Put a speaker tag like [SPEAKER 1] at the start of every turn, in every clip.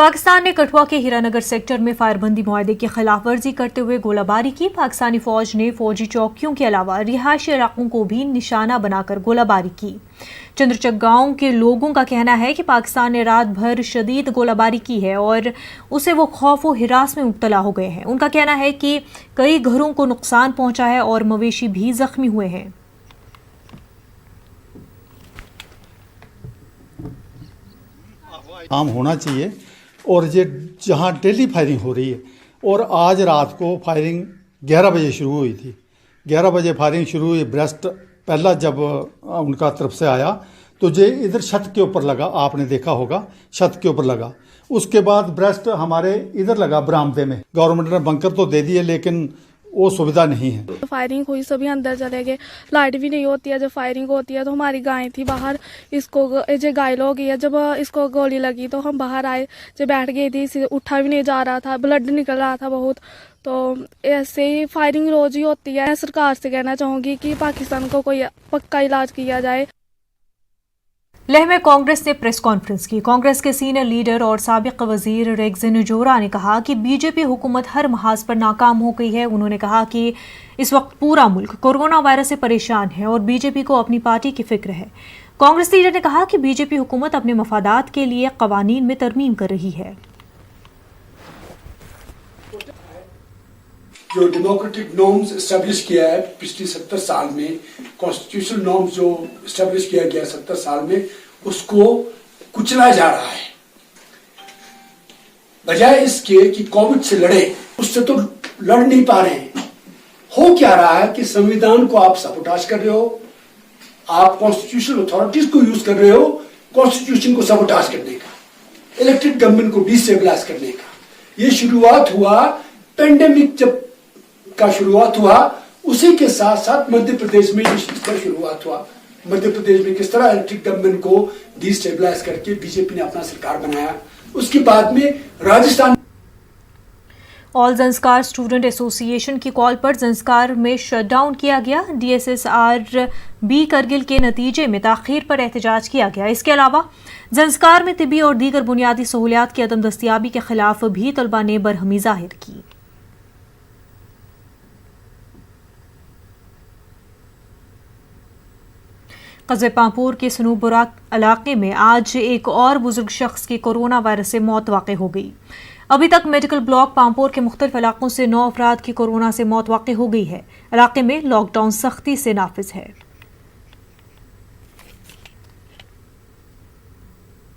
[SPEAKER 1] पाकिस्तान ने कठुआ के हीरानगर सेक्टर में फायरबंदी मुआहदे की खिलाफ वर्जी करते हुए गोलाबारी की। पाकिस्तानी फौज ने फौजी चौकियों के अलावा रिहायशी इलाकों को भी निशाना बनाकर गोलाबारी की। चंद्रचक गांव के लोगों का कहना है कि पाकिस्तान ने रात भर शदीद गोलाबारी की है और उसे वो खौफ व हिरास में मुब्तला हो गए हैं। उनका कहना है कि कई घरों को नुकसान पहुंचा है और मवेशी भी जख्मी हुए हैं।
[SPEAKER 2] आम होना चाहिए और ये जहाँ डेली फायरिंग हो रही है और आज रात को फायरिंग 11 बजे शुरू हुई थी। 11 बजे फायरिंग शुरू हुई। ब्रेस्ट पहला जब उनका तरफ से आया तो ये इधर छत के ऊपर लगा, आपने देखा होगा छत के ऊपर लगा। उसके बाद ब्रेस्ट हमारे इधर लगा बरामदे में। गवर्नमेंट ने बंकर तो दे दिए लेकिन वो सुविधा नहीं है।
[SPEAKER 3] फायरिंग हुई, सभी अंदर चले गए। लाइट भी नहीं होती है जब फायरिंग होती है। तो हमारी गाय थी बाहर, इसको जो घायल हो गई है। जब इसको गोली लगी तो हम बाहर आए, जो बैठ गई थी, उठा भी नहीं जा रहा था, ब्लड निकल रहा था बहुत। तो ऐसे ही फायरिंग रोज ही होती है। सरकार से कहना चाहूँगी कि पाकिस्तान को कोई पक्का इलाज किया जाए।
[SPEAKER 1] लेह में कांग्रेस ने प्रेस कॉन्फ्रेंस की। कांग्रेस के सीनियर लीडर और साबिक वजीर रेगजिन जोरा ने कहा कि बीजेपी हुकूमत हर महाज पर नाकाम हो गई है। उन्होंने कहा कि इस वक्त पूरा मुल्क कोरोना वायरस से परेशान है और बीजेपी को अपनी पार्टी की फिक्र है। कांग्रेस लीडर ने कहा कि बीजेपी हुकूमत अपने मफादात के लिए कवानीन में तरमीम कर रही है।
[SPEAKER 4] जो डेमोक्रेटिक नॉर्म्स एस्टेब्लिश किया है पिछले 70 साल में, कॉन्स्टिट्यूशनल नॉर्म्स जो एस्टेब्लिश किया गया 70 साल में, उसको कुचला जा रहा है। बजाय इसके कि कोविड से लड़े, उससे तो लड़ नहीं पा रहे हैं। हो क्या रहा है कि संविधान को आप सबोटाज कर रहे हो, आप कॉन्स्टिट्यूशनल अथॉरिटीज को यूज कर रहे हो कॉन्स्टिट्यूशन को सबोटाज करने का, इलेक्टेड गवर्नमेंट को डिस्टेबलाइज करने का। ये शुरुआत हुआ पेंडेमिक जब का शुरुआत हुआ, उसी के साथ साथ मध्य प्रदेश में इसका शुरुआत हुआ। मध्य प्रदेश में किस तरह इलेक्टेड गवर्नमेंट को डिस्टेबलाइज करके बीजेपी ने अपना सरकार बनाया। उसके बाद में Rajasthan
[SPEAKER 1] all Zanskar student association की कॉल पर ज़ंस्कार में शटडाउन किया गया। DSSR बी करगिल के नतीजे में ताख़ीर पर एहतजाज किया गया। इसके अलावा ज़ंस्कार में तिबी और दीगर बुनियादी सहूलियात की अदम दस्तियाबी के खिलाफ भी तलबा ने बरहमी ज़ाहिर की। कस्बे पांपोर के सनूबुरा इलाके में आज एक और बुजुर्ग शख्स की कोरोना वायरस से मौत वाक़ हो गई। अभी तक मेडिकल ब्लॉक पांपोर के मुख्तलिफ इलाकों से 9 अफराद की कोरोना से मौत वाक़ हो गई है। इलाके में लॉकडाउन सख्ती से नाफिज है।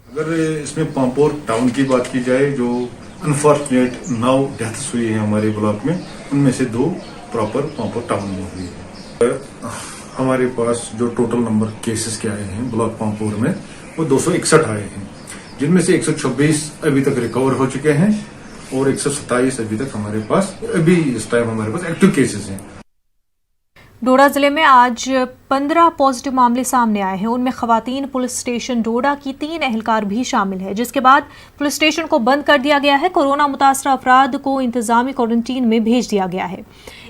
[SPEAKER 5] अगर इसमें पांपोर टाउन की बात की जाए, जो अनफॉर्चुनेट 9 डेथ्स हुई है हमारे ब्लॉक में, उनमें से 2 प्रॉपर पांपोर टाउन में हुई है। हमारे पास जो टोटल नंबर केसेस के आए हैं ब्लॉक पांपोर में, वो 261 आए हैं, जिनमें से 126 अभी तक रिकवर हो चुके हैं और 127 अभी तक हमारे पास इस टाइम हमारे पास एक्टिव केसेस हैं।
[SPEAKER 1] डोडा जिले में आज 15 पॉजिटिव मामले सामने आए हैं। उनमें खवातीन पुलिस स्टेशन डोडा की 3 एहलकार भी शामिल है, जिसके बाद पुलिस स्टेशन को बंद कर दिया गया है। कोरोना मुतासरा अफराद को इंतजामी क्वारंटीन में भेज दिया गया है।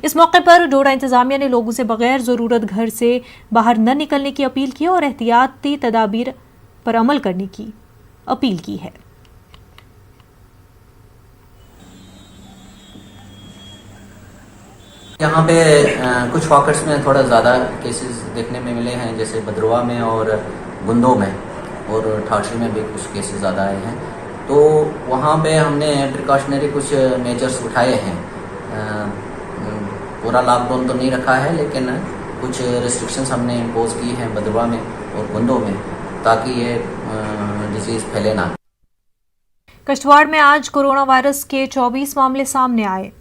[SPEAKER 1] इस मौके पर डोडा इंतजामिया ने लोगों से बगैर ज़रूरत घर से बाहर न निकलने की अपील की और एहतियाती तदाबीर पर अमल करने की अपील की है।
[SPEAKER 6] यहाँ पे कुछ पॉकेट्स में थोड़ा ज़्यादा केसेस देखने में मिले हैं, जैसे भद्रवा में और गुंदो में और ठाठरी में भी कुछ केसेस ज़्यादा आए हैं। तो वहाँ पे हमने प्रिकॉशनरी कुछ मेजर्स उठाए हैं। पूरा लॉकडाउन तो नहीं रखा है, लेकिन कुछ रिस्ट्रिक्शंस हमने इम्पोज की हैं भद्रवा में और गुंदो में, ताकि ये डिजीज़ फैले ना।
[SPEAKER 1] किश्तवाड़ में आज कोरोना वायरस के 24 मामले सामने आए।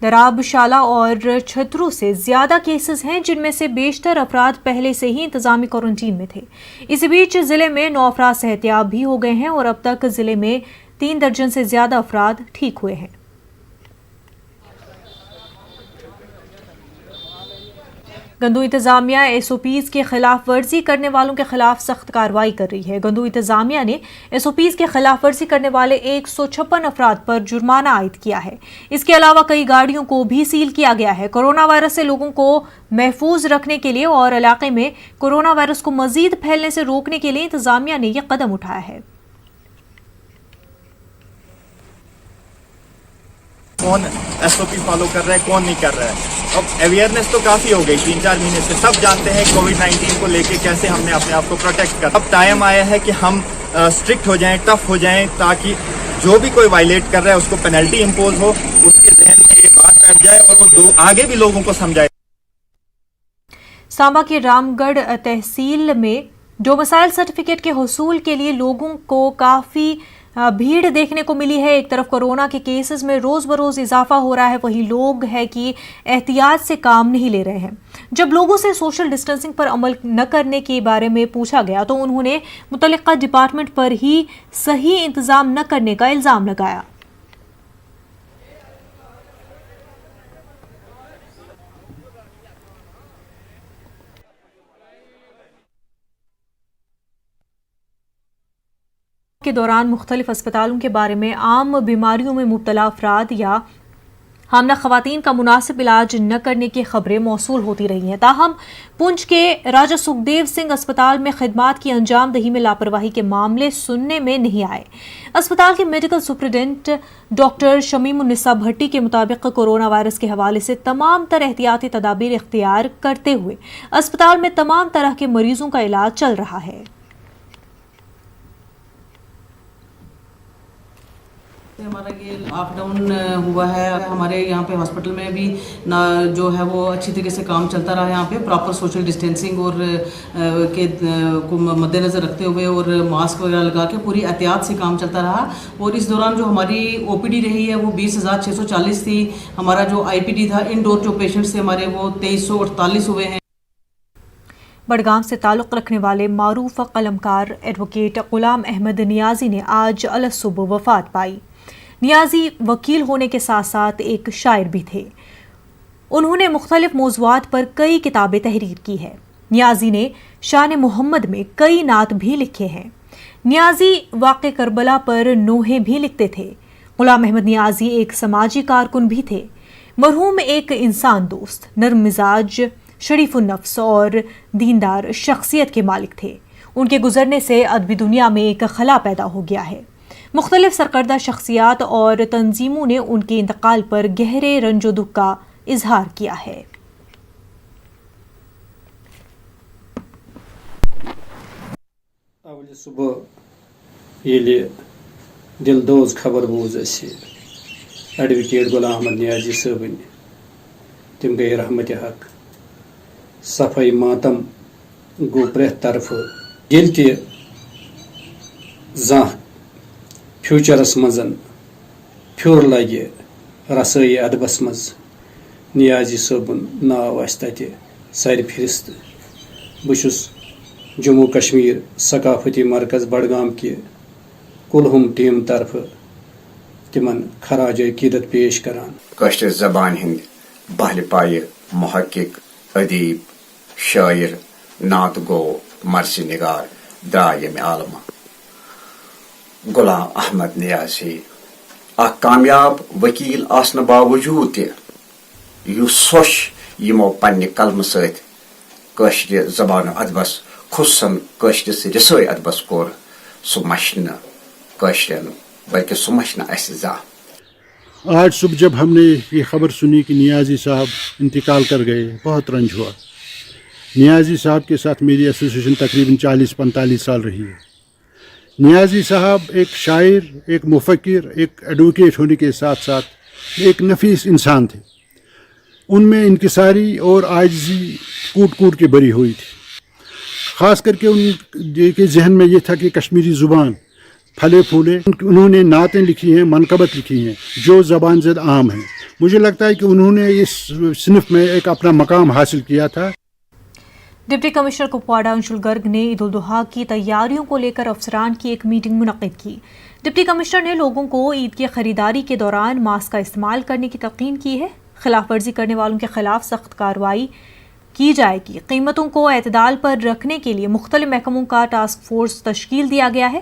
[SPEAKER 1] दराब, शाला और छतरू से ज्यादा केसेस हैं, जिनमें से बेशतर अफराद पहले से ही इंतजामी क्वारंटीन में थे। इसी बीच जिले में 9 अफराद सेहतियाब भी हो गए हैं और अब तक जिले में 3 दर्जन से ज्यादा अफराद ठीक हुए हैं। गंदू इंतजामिया SOPs के खिलाफ वर्जी करने वालों के खिलाफ सख्त कार्रवाई कर रही है। गंदू इंतजामिया ने SOPs के खिलाफ वर्जी करने वाले 156 अफराद पर जुर्माना आयद किया है। इसके अलावा कई गाड़ियों को भी सील किया गया है। कोरोना वायरस से लोगों को महफूज रखने के लिए और इलाके में कोरोना वायरस को मजीद फैलने से रोकने के लिए इंतजामिया ने यह कदम उठाया है।
[SPEAKER 7] کون SOP فالو کر رہا ہے کون نہیں کر رہا ہے. اب اویئرنیس تو کافی ہو گئی 3-4 مہینے سے, سب جانتے ہیں کووڈ-19 کو لے کے کیسے ہم نے اپنے آپ کو پروٹیکٹ کرنا. اب ٹائم آیا ہے کہ ہم اسٹرکٹ ہو جائیں, ٹف ہو جائیں, تاکہ جو بھی کوئی وائلیٹ کر رہا ہے اس کو پینلٹی امپوز ہو, اس کے ذہن میں یہ بات بیٹھ جائے اور وہ آگے بھی لوگوں کو سمجھائے.
[SPEAKER 1] سانبا کے رام گڑھ تحصیل میں ڈومسائل سرٹیفکیٹ کے حصول کے لیے لوگوں کو کافی بھیڑ دیکھنے کو ملی ہے. ایک طرف کورونا کے کیسز میں روز بروز اضافہ ہو رہا ہے, وہیں لوگ ہے کہ احتیاط سے کام نہیں لے رہے ہیں. جب لوگوں سے سوشل ڈسٹینسنگ پر عمل نہ کرنے کے بارے میں پوچھا گیا تو انہوں نے متعلقہ ڈپارٹمنٹ پر ہی صحیح انتظام نہ کرنے کا الزام لگایا. کے دوران مختلف اسپتالوں کے بارے میں عام بیماریوں میں مبتلا افراد یا حاملہ خواتین کا مناسب علاج نہ کرنے کی خبریں موصول ہوتی رہی ہیں. تاہم پنچ کے راجہ سکھدیو سنگھ اسپتال میں خدمات کی انجام دہی میں لاپرواہی کے معاملے سننے میں نہیں آئے. اسپتال کے میڈیکل سپرنٹینڈنٹ ڈاکٹر شمیم النساء بھٹی کے مطابق کورونا وائرس کے حوالے سے تمام تر احتیاطی تدابیر اختیار کرتے ہوئے اسپتال میں تمام طرح کے مریضوں کا علاج چل رہا ہے.
[SPEAKER 8] ہمارا یہ لاک ڈاؤن ہوا ہے, ہمارے یہاں پہ ہاسپٹل میں بھی جو ہے وہ اچھی طریقے سے کام چلتا رہا. یہاں پہ پراپر سوشل ڈسٹینسنگ اور کے کو مد نظر رکھتے ہوئے اور ماسک وغیرہ لگا کے پوری احتیاط سے کام چلتا رہا. اور اس دوران جو ہماری OPD رہی ہے وہ 20,640 تھی. ہمارا جو IPD تھا انڈور جو پیشنٹس تھے ہمارے وہ 2348 ہوئے ہیں.
[SPEAKER 1] بڑگام سے تعلق رکھنے والے معروف قلمکار ایڈوکیٹ غلام احمد نیازی نے آج الصبح وفات پائی. نیازی وکیل ہونے کے ساتھ ساتھ ایک شاعر بھی تھے. انہوں نے مختلف موضوعات پر کئی کتابیں تحریر کی ہے. نیازی نے شان محمد میں کئی نعت بھی لکھے ہیں. نیازی واقع کربلا پر نوحے بھی لکھتے تھے. غلام احمد نیازی ایک سماجی کارکن بھی تھے. مرحوم ایک انسان دوست, نرم مزاج, شریف النفس اور دیندار شخصیت کے مالک تھے. ان کے گزرنے سے ادبی دنیا میں ایک خلا پیدا ہو گیا ہے. مختلف سرکردہ شخصیات اور تنظیموں نے ان کے انتقال پر گہرے رنج و دکھ کا اظہار کیا ہے.
[SPEAKER 9] اول صبح یلی دلدوز خبر بوز اسی ایڈوکیٹ غلام احمد نیازی صٲبن تم گئی رحمت حق. صفائی ماتم گو پرٛٮ۪تھ طرفہٕ. ییٚلہِ تہِ زانٛہہ فیوچرس مزن پھیور لگہِ رسٲیی ادبس مز نیازی صٲبُن ناو آسہِ تتہِ سارِ فہرست. بہٕ چھُس جموں کشمیر ثقافتی مرکز بڈگام کہِ کُلہُم ٹیم طرفہٕ تمن خراج عقیدت پیش کران.
[SPEAKER 10] کٲشِر زبانہِ ہٕنٛدۍ بہلہِ پایہِ محقق, ادیب, شاعر, نعت گو, مرثی نگار درٛاے ییٚمہِ عالمہٕ. غلام احمد نیازی اکھ کامیاب وکیل آسنہٕ باوجوٗد تہِ یُس سۄش یِمو پننہِ قلمہٕ سۭتۍ کٲشرِ زبانہِ ادبس خصوصاً کٲشرِس رسٲیی ادبس کوٚر سُہ مشہِ نہٕ کٲشرٮ۪ن بلکہ سُہ مشہِ نہٕ اَسہِ زانٛہہ.
[SPEAKER 11] آج صبح جب ہم نے یہ خبر سنی کہ نیازی صاحب انتقال کر گئے, بہت رنج ہوا. نیازی صاحب کے ساتھ میری ایسوسیشن تقریباً 40-45 سال رہی ہے. نیازی صاحب ایک شاعر, ایک مفکر, ایک ایڈوکیٹ ہونے کے ساتھ ساتھ ایک نفیس انسان تھے. ان میں انکساری اور عاجزی کوٹ کوٹ کے بری ہوئی تھی. خاص کر کے ان کے ذہن میں یہ تھا کہ کشمیری زبان پھلے پھولے. انہوں نے نعتیں لکھی ہیں, منقبت لکھی ہیں جو زبان زد عام ہیں. مجھے لگتا ہے کہ انہوں نے اس صنف میں ایک اپنا مقام حاصل کیا تھا.
[SPEAKER 1] ڈپٹی کمشنر کپواڑہ انشل گرگ نے عید الاضحیٰ کی تیاریوں کو لے کر افسران کی ایک میٹنگ منعقد کی. ڈپٹی کمشنر نے لوگوں کو عید کی خریداری کے دوران ماسک کا استعمال کرنے کی تلقین کی ہے. خلاف ورزی کرنے والوں کے خلاف سخت کارروائی کی جائے گی. قیمتوں کو اعتدال پر رکھنے کے لیے مختلف محکموں کا ٹاسک فورس تشکیل دیا گیا ہے.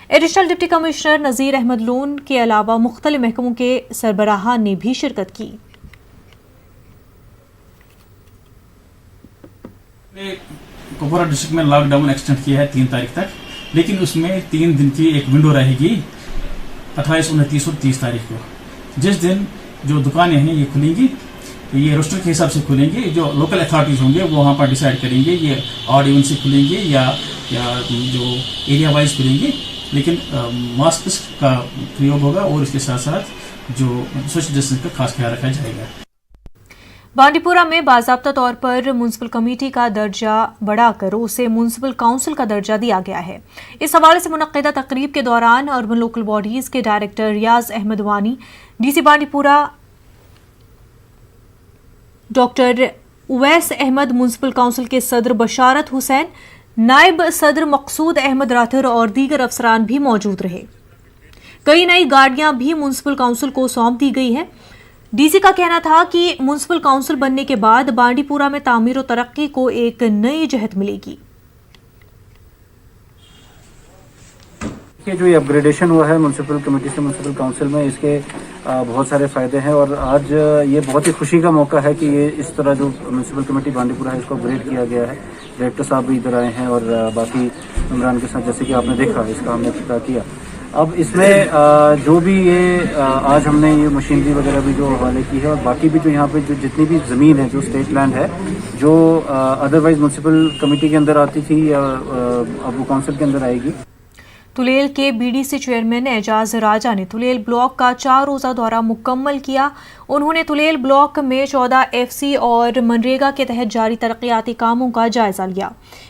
[SPEAKER 1] Additional deputy commissioner Nazir Ahmad Lone کے علاوہ مختلف محکموں کے سربراہان نے بھی شرکت کی.
[SPEAKER 12] کپوارہ ڈسٹرکٹ میں لاک ڈاؤن ایکسٹینڈ کیا ہے 3 تاریخ تک, لیکن اس میں 3 دن کی ایک ونڈو رہے گی 28, 29 اور 30 تاریخ کو, جس دن जो दुकानें हैं ये खुलेंगी, ये रोस्टर के हिसाब से खुलेंगे, जो लोकल अथॉरिटीज़ होंगे वो वहाँ पर डिसाइड करेंगे ये ऑड इवन से खुलेंगे या जो एरिया वाइज खुलेंगे, लेकिन मास्क का प्रयोग होगा और इसके साथ साथ जो सोशल डिस्टेंस का खास ख्याल रखा जाएगा।
[SPEAKER 1] बांडीपुरा में बाज़ाब्ता तौर पर म्युनिसिपल कमेटी का दर्जा बढ़ाकर उसे म्युनिसिपल काउंसिल का दर्जा दिया गया है। इस हवाले से मुनक्किदा तकरीब के दौरान अर्बन लोकल बॉडीज के director Riyaz Ahmad Wani, DC Bandipora doctor Uwais Ahmad, municipal council के सदर बशारत हुसैन, नायब सदर मकसूद अहमद राथर और दीगर अफसरान भी मौजूद रहे। कई नई गाड़ियां भी म्युनिसिपल काउंसिल को सौंप दी गई हैं। डीसी का कहना था कि म्युनिसिपल काउंसिल बनने के बाद बांडीपुरा में तामीर और तरक्की को एक नई जहत मिलेगी।
[SPEAKER 9] जो ये अपग्रेडेशन हुआ है म्युनिसिपल कमेटी से म्युनिसिपल काउंसिल में, इसके बहुत सारे फ़ायदे हैं और आज ये बहुत ही खुशी का मौका है कि ये इस तरह जो म्युनिसिपल कमेटी बांडीपुरा है इसको अपग्रेड किया गया है। डायरेक्टर साहब भी इधर आए हैं और बाकी मेम्बरान के साथ, जैसे कि आपने देखा, इसका हमने इफ्तिताह किया। अब इसमें जो भी ये आज हमने ये मशीनरी वगैरह भी जो हवाले की है और बाकी भी जो यहाँ पे जो जितनी भी ज़मीन है जो स्टेट लैंड है जो अदरवाइज म्युनिसिपल कमेटी के अंदर आती थी या अब वो काउंसिल के अंदर आएगी।
[SPEAKER 1] तुलेल के बीडीसी चेयरमैन एजाज राजा ने तुलेल ब्लॉक का 4 रोज़ा दौरा मुकम्मल किया। उन्होंने तुलेल ब्लॉक में 14 FC और मनरेगा के तहत जारी तरक्याती कामों का जायजा लिया।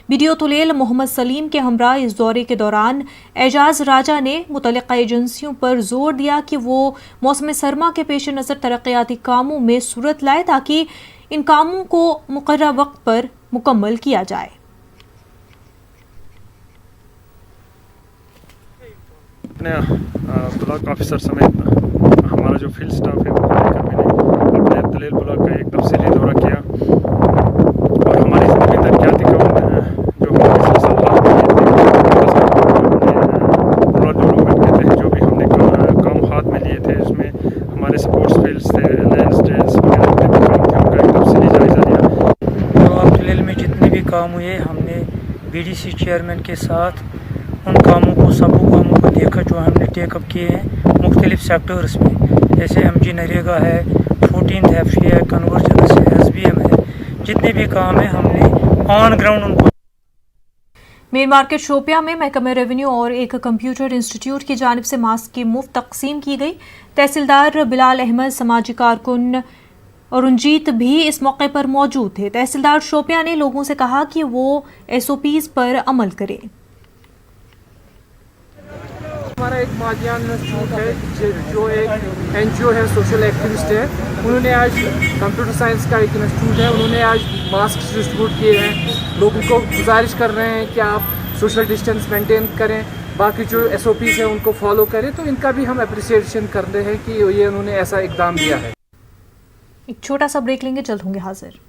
[SPEAKER 1] बीडीओ तुलेल मोहम्मद सलीम के हमरा इस दौरे के दौरान एजाज राजा ने मुतल्लिका एजेंसियों पर जोर दिया कि वो मौसम सरमा के पेश नज़र तरक्याती कामों में सूरत लाए ताकि इन कामों को मुकर्रर वक्त पर मुकम्मल किया जाए।
[SPEAKER 13] अपने ब्लॉक ऑफिसर समेत हमारा जो फील्ड स्टाफ है वो अपने तुलेल ब्लॉक का एक तफसीली दौरा किया और हमारी जितनी तरक्याती काम जो हमारे रूरल डेवलपमेंट के तहत जो भी हमने काम हाथ में लिए थे, इसमें हमारे सपोर्ट्स फील्ड्स थे, लैंड स्टेट्स वगैरह जितने भी काम थे उनका एक तफसीली जायजा लिया।
[SPEAKER 14] तो तुलेल में जितने भी काम हुए हमने BDC चेयरमैन के साथ उन कामों को सबों कामों को देखा जो हमने टेकअप किए हैं मुख्तलिफ सेक्टर्स में, जैसे MG नरेगा है, 14th FC है, कन्वर्जन है, SBM है, जितने भी काम है हमने ऑन ग्राउंड उनको।
[SPEAKER 1] मेन मार्केट शोपिया में महकमे रेवेन्यू और एक कंप्यूटर इंस्टीट्यूट की जानिब से मास्क की मुफ्त तकसीम की गई। तहसीलदार बिलाल अहमद, समाजी कारकुन और रंजीत भी इस मौके पर मौजूद थे। तहसीलदार शोपिया ने लोगों से कहा कि वो SOPs पर अमल करें।
[SPEAKER 15] हमारा एक मादियान इंस्टीट्यूट है जो एक NGO है, सोशल एक्टिविस्ट है, उन्होंने आज कंप्यूटर साइंस का एक इंस्टीट्यूट है, उन्होंने आज मास्क डिस्ट्रीब्यूट किए हैं। लोगों को गुजारिश कर रहे हैं कि आप सोशल डिस्टेंस मेंटेन करें, बाकी जो SOPs हैं उनको फॉलो करें। तो इनका भी हम अप्रिसिएशन कर रहे हैं कि ये उन्होंने ऐसा इकदाम दिया है।
[SPEAKER 1] एक छोटा सा ब्रेक लेंगे, जल्द होंगे हाजिर।